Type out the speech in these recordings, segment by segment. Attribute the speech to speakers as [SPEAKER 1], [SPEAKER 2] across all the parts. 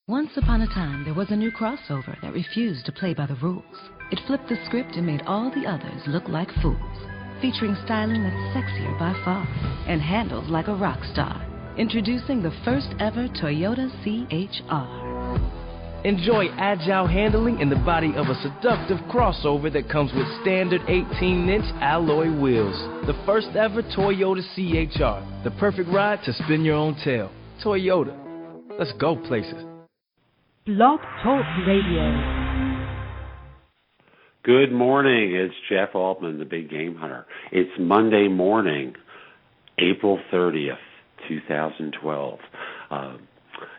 [SPEAKER 1] Once upon a time, there was a new crossover that refused to play by the rules. It flipped the script and made all the others look like fools. Featuring styling that's sexier by far and handles like a rock star. Introducing the first ever Toyota CHR.
[SPEAKER 2] Enjoy agile handling in the body of a seductive crossover that comes with standard 18-inch alloy wheels. The first ever Toyota CHR. The perfect ride to spin your own tail. Toyota. Let's go places.
[SPEAKER 3] Blog Talk Radio.
[SPEAKER 4] Good morning. It's Jeff Altman, the Big Game Hunter. It's Monday morning, April 30th, 2012.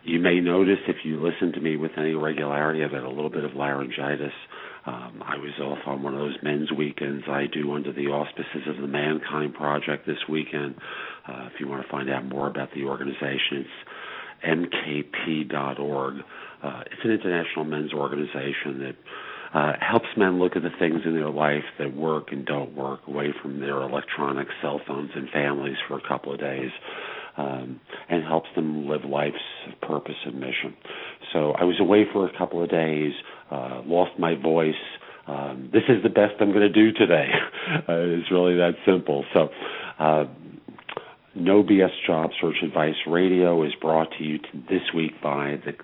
[SPEAKER 4] You may notice if you listen to me with any regularity, I've had a little bit of laryngitis. I was off on one of those men's weekends I do under the auspices of the Mankind Project this weekend. If you want to find out more about the organization, it's mkp.org. It's an international men's organization that helps men look at the things in their life that work and don't work, away from their electronic cell phones and families for a couple of days, and helps them live life's purpose and mission. So I was away for a couple of days, lost my voice. This is the best I'm going to do today. It's really that simple. So No BS Job Search Advice Radio is brought to you this week by the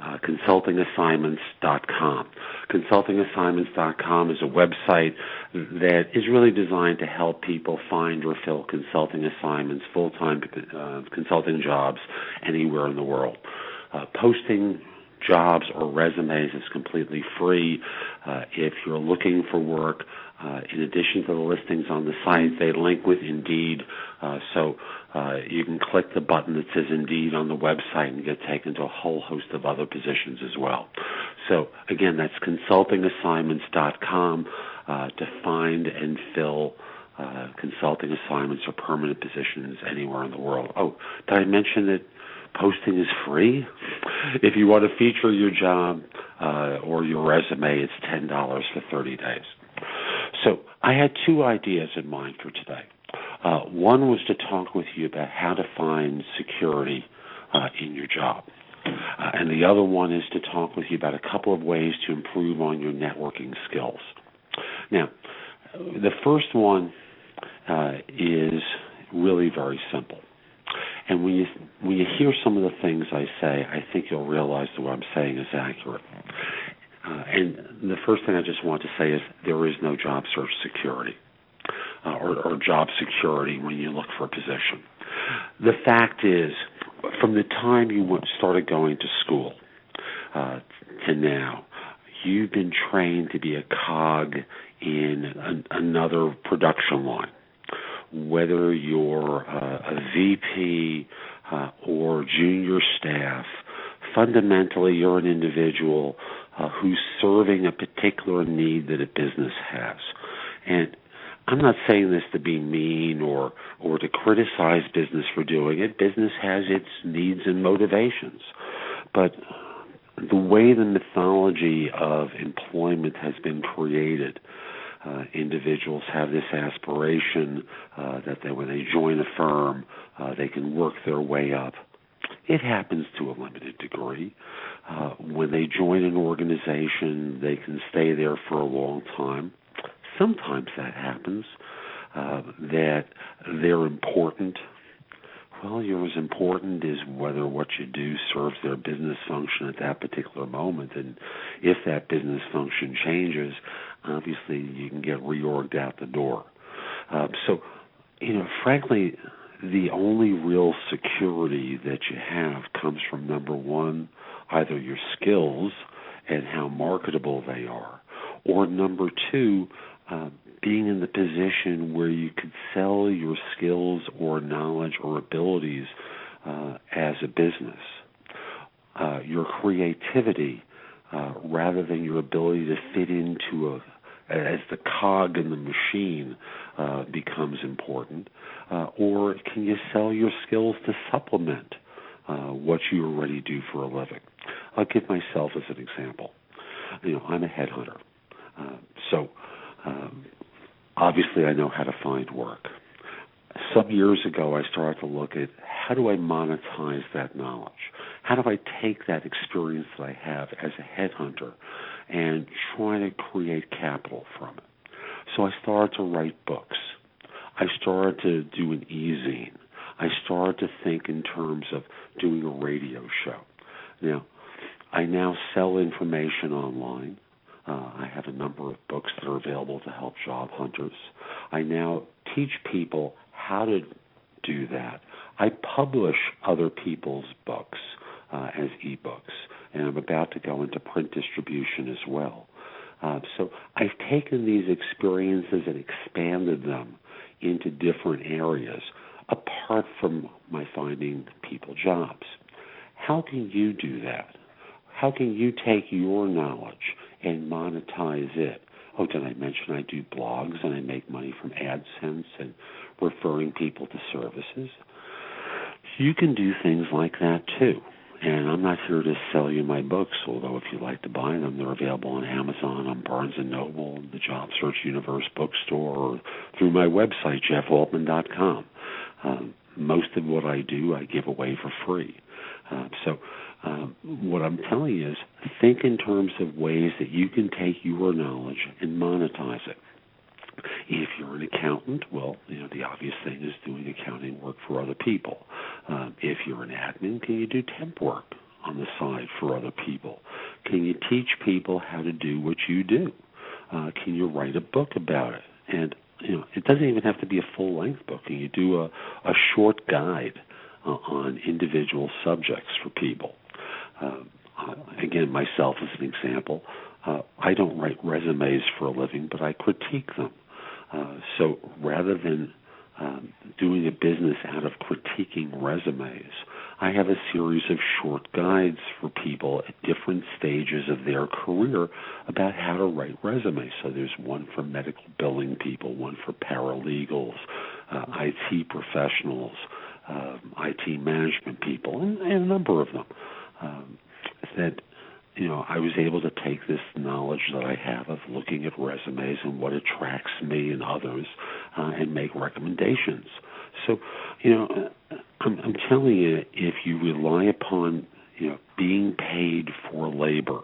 [SPEAKER 4] consultingassignments.com. Consultingassignments.com is a website that is really designed to help people find or fill consulting assignments, full-time consulting jobs anywhere in the world. Posting jobs or resumes is completely free. If you're looking for work, in addition to the listings on the site, they link with Indeed, so you can click the button that says Indeed on the website and get taken to a whole host of other positions as well. So again, that's consultingassignments.com to find and fill consulting assignments or permanent positions anywhere in the world. Oh, did I mention that posting is free? If you want to feature your job or your resume, it's $10 for 30 days. So I had two ideas in mind for today. One was to talk with you about how to find security in your job. And the other one is to talk with you about a couple of ways to improve on your networking skills. Now, the first one is really very simple. And when you hear some of the things I say, I think you'll realize that what I'm saying is accurate. And the first thing I just want to say is there is no job search security or job security when you look for a position. The fact is, from the time you started going to school to now, you've been trained to be a cog in another production line. Whether you're a VP or junior staff, fundamentally you're an individual who's serving a particular need that a business has. And I'm not saying this to be mean or to criticize business for doing it. Business has its needs and motivations. But the way the mythology of employment has been created, individuals have this aspiration that when they join a firm, they can work their way up. It happens to a limited degree. When they join an organization, they can stay there for a long time. Sometimes that happens, that they're important. Well, you're as important as whether what you do serves their business function at that particular moment. And if that business function changes, obviously you can get reorged out the door. So, frankly, the only real security that you have comes from, number one, either your skills and how marketable they are, or number two, being in the position where you could sell your skills or knowledge or abilities as a business. Your creativity, rather than your ability to fit into as the cog in the machine becomes important, or can you sell your skills to supplement what you already do for a living? I'll give myself as an example. I'm a headhunter, so obviously I know how to find work. Some years ago, I started to look at how do I monetize that knowledge? how do I take that experience that I have as a headhunter and try to create capital from it? So I started to write books. I started to do an e-zine. I started to think in terms of doing a radio show. Now, I now sell information online. I have a number of books that are available to help job hunters. I now teach people how to do that. I publish other people's books as e-books, and I'm about to go into print distribution as well. So I've taken these experiences and expanded them into different areas, apart from my finding people jobs. How can you do that? How can you take your knowledge and monetize it? Oh, did I mention I do blogs and I make money from AdSense and referring people to services? You can do things like that too. And I'm not here to sell you my books, although if you'd like to buy them, they're available on Amazon, on Barnes & Noble, the Job Search Universe bookstore, or through my website, jeffaltman.com. Most of what I do, I give away for free. So what I'm telling you is think in terms of ways that you can take your knowledge and monetize it. If you're an accountant, well, the obvious thing is doing accounting work for other people. If you're an admin, can you do temp work on the side for other people? Can you teach people how to do what you do? Can you write a book about it? And it doesn't even have to be a full-length book. Can you do a short guide on individual subjects for people? Again, myself as an example, I don't write resumes for a living, but I critique them. So rather than doing a business out of critiquing resumes, I have a series of short guides for people at different stages of their career about how to write resumes. So there's one for medical billing people, one for paralegals, IT professionals, IT management people, and a number of them that I was able to take this knowledge that I have of looking at resumes and what attracts me and others and make recommendations. So, I'm telling you, if you rely upon, being paid for labor,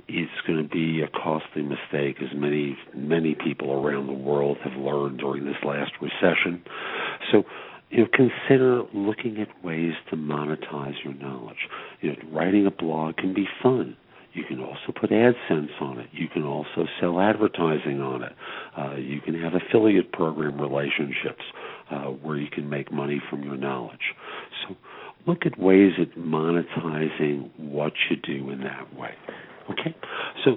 [SPEAKER 4] it's going to be a costly mistake, as many people around the world have learned during this last recession. So, consider looking at ways to monetize your knowledge. Writing a blog can be fun. You can also put AdSense on it. You can also sell advertising on it. You can have affiliate program relationships where you can make money from your knowledge. So look at ways at monetizing what you do in that way. Okay? So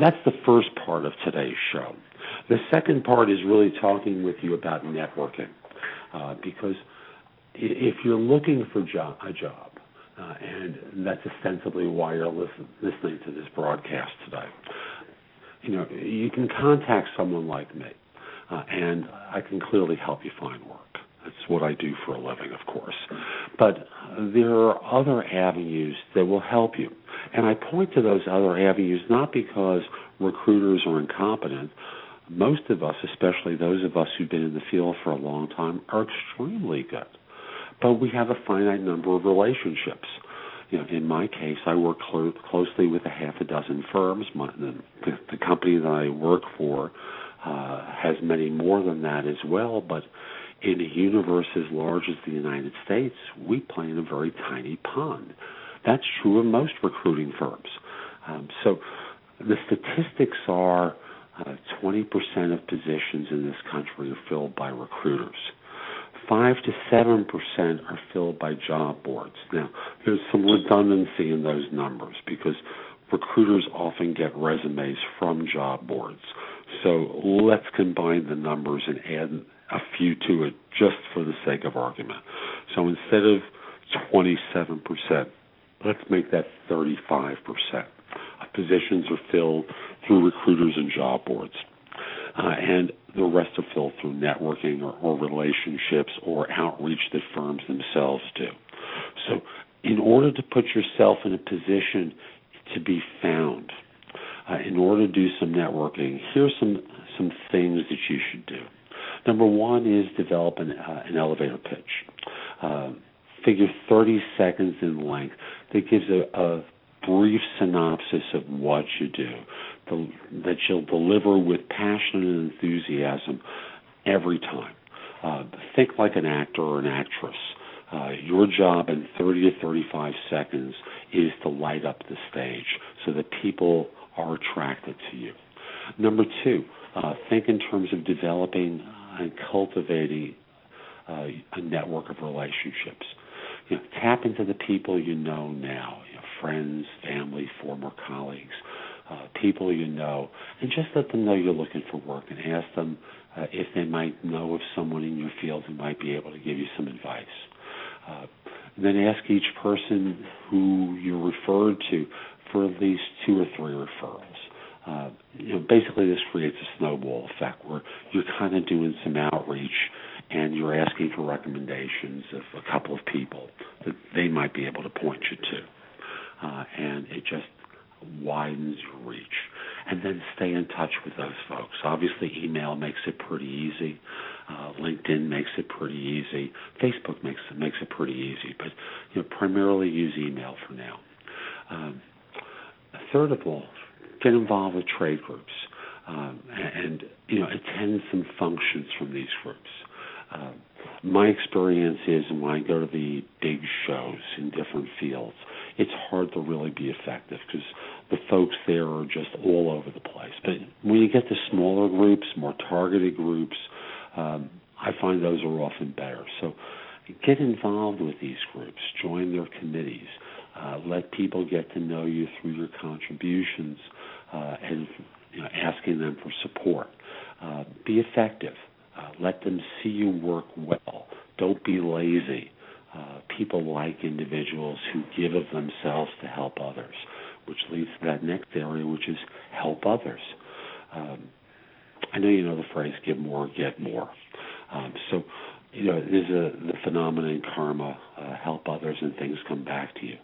[SPEAKER 4] that's the first part of today's show. The second part is really talking with you about networking. Because if you're looking for a job, and that's ostensibly why you're listening to this broadcast today, you can contact someone like me, and I can clearly help you find work. That's what I do for a living, of course. But there are other avenues that will help you. And I point to those other avenues not because recruiters are incompetent. Most of us, especially those of us who've been in the field for a long time, are extremely good. But we have a finite number of relationships. In my case, I work closely with a half a dozen firms. The company that I work for has many more than that as well, but in a universe as large as the United States, we play in a very tiny pond. That's true of most recruiting firms. So the statistics are 20% of positions in this country are filled by recruiters. 5 to 7% are filled by job boards. Now, there's some redundancy in those numbers because recruiters often get resumes from job boards. So let's combine the numbers and add a few to it just for the sake of argument. So instead of 27%, let's make that 35%. Positions are filled through recruiters and job boards. And the rest are filled through networking or relationships or outreach that firms themselves do. So in order to put yourself in a position to be found, in order to do some networking, here's some things that you should do. Number one is develop an elevator pitch. figure 30 seconds in length that gives a brief synopsis of what you do, that you'll deliver with passion and enthusiasm every time. Think like an actor or an actress. Your job in 30 to 35 seconds is to light up the stage so that people are attracted to you. Number two, think in terms of developing and cultivating a network of relationships. Tap into the people you know now, friends, family, former colleagues, people you know, and just let them know you're looking for work and ask them if they might know of someone in your field who might be able to give you some advice. Then ask each person who you're referred to for at least 2 or 3 referrals. Basically this creates a snowball effect where you're kind of doing some outreach and you're asking for recommendations of a couple of people that they might be able to point you to. And it just widens your reach. And then stay in touch with those folks. Obviously, email makes it pretty easy. LinkedIn makes it pretty easy. Facebook makes it pretty easy. But primarily use email for now. Third of all, get involved with trade groups and attend some functions from these groups. My experience is when I go to the big shows in different fields, it's hard to really be effective because the folks there are just all over the place. But when you get to smaller groups, more targeted groups, I find those are often better. So get involved with these groups, join their committees, let people get to know you through your contributions and asking them for support. Be effective. Let them see you work well. Don't be lazy. People like individuals who give of themselves to help others, which leads to that next area, which is help others. I know you know the phrase, give more, get more. So, there's the phenomenon in karma, help others and things come back to you.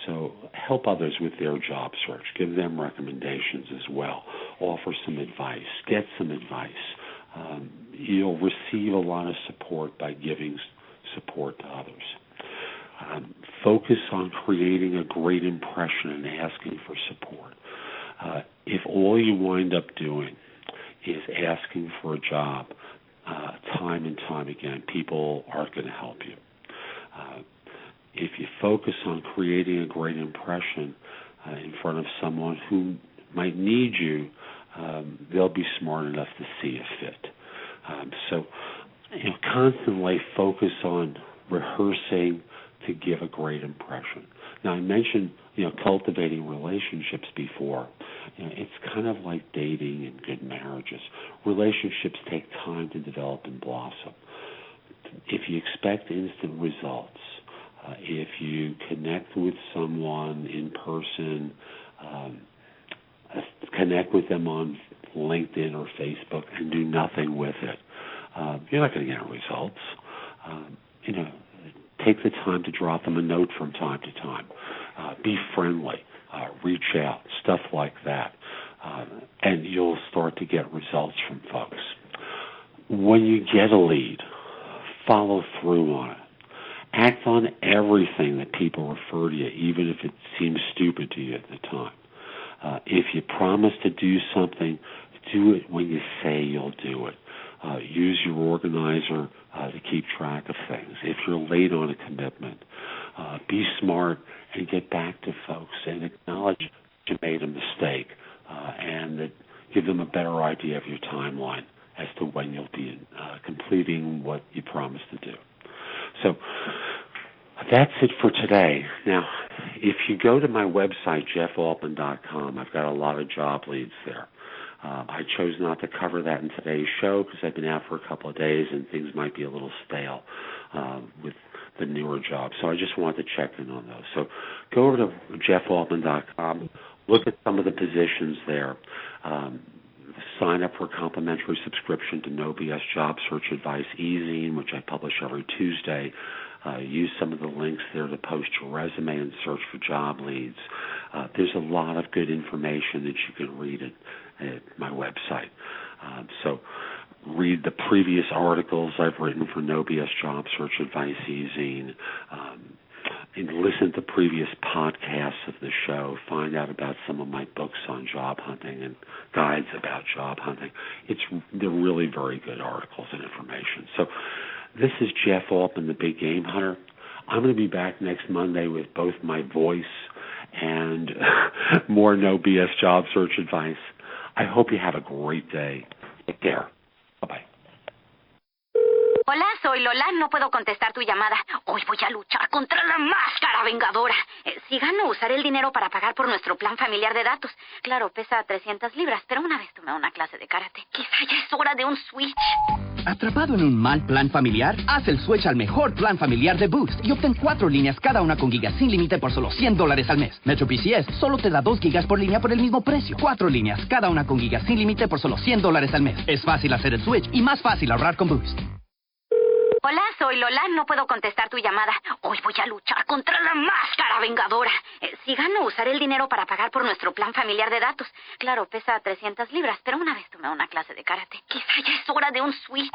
[SPEAKER 4] So help others with their job search. Give them recommendations as well. Offer some advice. Get some advice. You'll receive a lot of support by giving support to others. Focus on creating a great impression and asking for support. If all you wind up doing is asking for a job time and time again, people aren't going to help you. If you focus on creating a great impression in front of someone who might need you, they'll be smart enough to see a fit. So constantly focus on rehearsing to give a great impression. Now, I mentioned, cultivating relationships before. It's kind of like dating and good marriages. Relationships take time to develop and blossom. If you expect instant results, if you connect with someone in person, connect with them on LinkedIn or Facebook and do nothing with it, you're not going to get results. Take the time to drop them a note from time to time. Be friendly. Reach out. Stuff like that. And you'll start to get results from folks. When you get a lead, follow through on it. Act on everything that people refer to you, even if it seems stupid to you at the time. If you promise to do something, do it when you say you'll do it. Use your organizer to keep track of things. If you're late on a commitment, be smart and get back to folks and acknowledge that you made a mistake and that give them a better idea of your timeline as to when you'll be completing what you promised to do. So that's it for today. Now, if you go to my website, jeffaltman.com, I've got a lot of job leads there. I chose not to cover that in today's show because I've been out for a couple of days and things might be a little stale with the newer jobs. So I just wanted to check in on those. So go over to jeffaltman.com, look at some of the positions there. Sign up for a complimentary subscription to No BS Job Search Advice e-zine, which I publish every Tuesday. Use some of the links there to post your resume and search for job leads. There's a lot of good information that you can read at my website. So read the previous articles I've written for No BS Job Search Advice e-zine, and listen to previous podcasts of the show, find out about some of my books on job hunting and guides about job hunting. They're really very good articles and information. So this is Jeff Altman, the Big Game Hunter. I'm going to be back next Monday with both my voice and more No BS Job Search Advice. I hope you have a great day. Take care. Bye-bye.
[SPEAKER 5] Hola, soy Lola. No puedo contestar tu llamada. Hoy voy a luchar contra la máscara vengadora. Si gano, usaré el dinero para pagar por nuestro plan familiar de datos. Claro, pesa 300 libras, pero una vez tomé una clase de karate. Quizá ya es hora de un switch.
[SPEAKER 6] ¿Atrapado en un mal plan familiar? Haz el switch al mejor plan familiar de Boost y obtén 4 líneas, cada una con gigas sin límite por solo $100 al mes. Metro PCS solo te da 2 gigas por línea por el mismo precio. 4 líneas, cada una con gigas sin límite por solo $100 al mes. Es fácil hacer el switch y más fácil ahorrar con Boost.
[SPEAKER 5] Hola, soy Lola. No puedo contestar tu llamada. Hoy voy a luchar contra la máscara vengadora. Si gano, usaré el dinero para pagar por nuestro plan familiar de datos. Claro, pesa 300 libras, pero una vez tomé una clase de karate. Quizá ya es hora de un switch.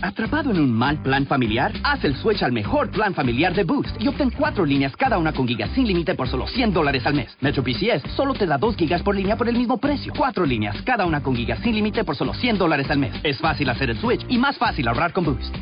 [SPEAKER 6] ¿Atrapado en un mal plan familiar? Haz el switch al mejor plan familiar de Boost y obtén 4 líneas, cada una con gigas sin límite por solo $100 al mes. Metro PCS solo te da 2 gigas por línea por el mismo precio. 4 líneas, cada una con gigas sin límite por solo $100 al mes. Es fácil hacer el switch y más fácil ahorrar con Boost.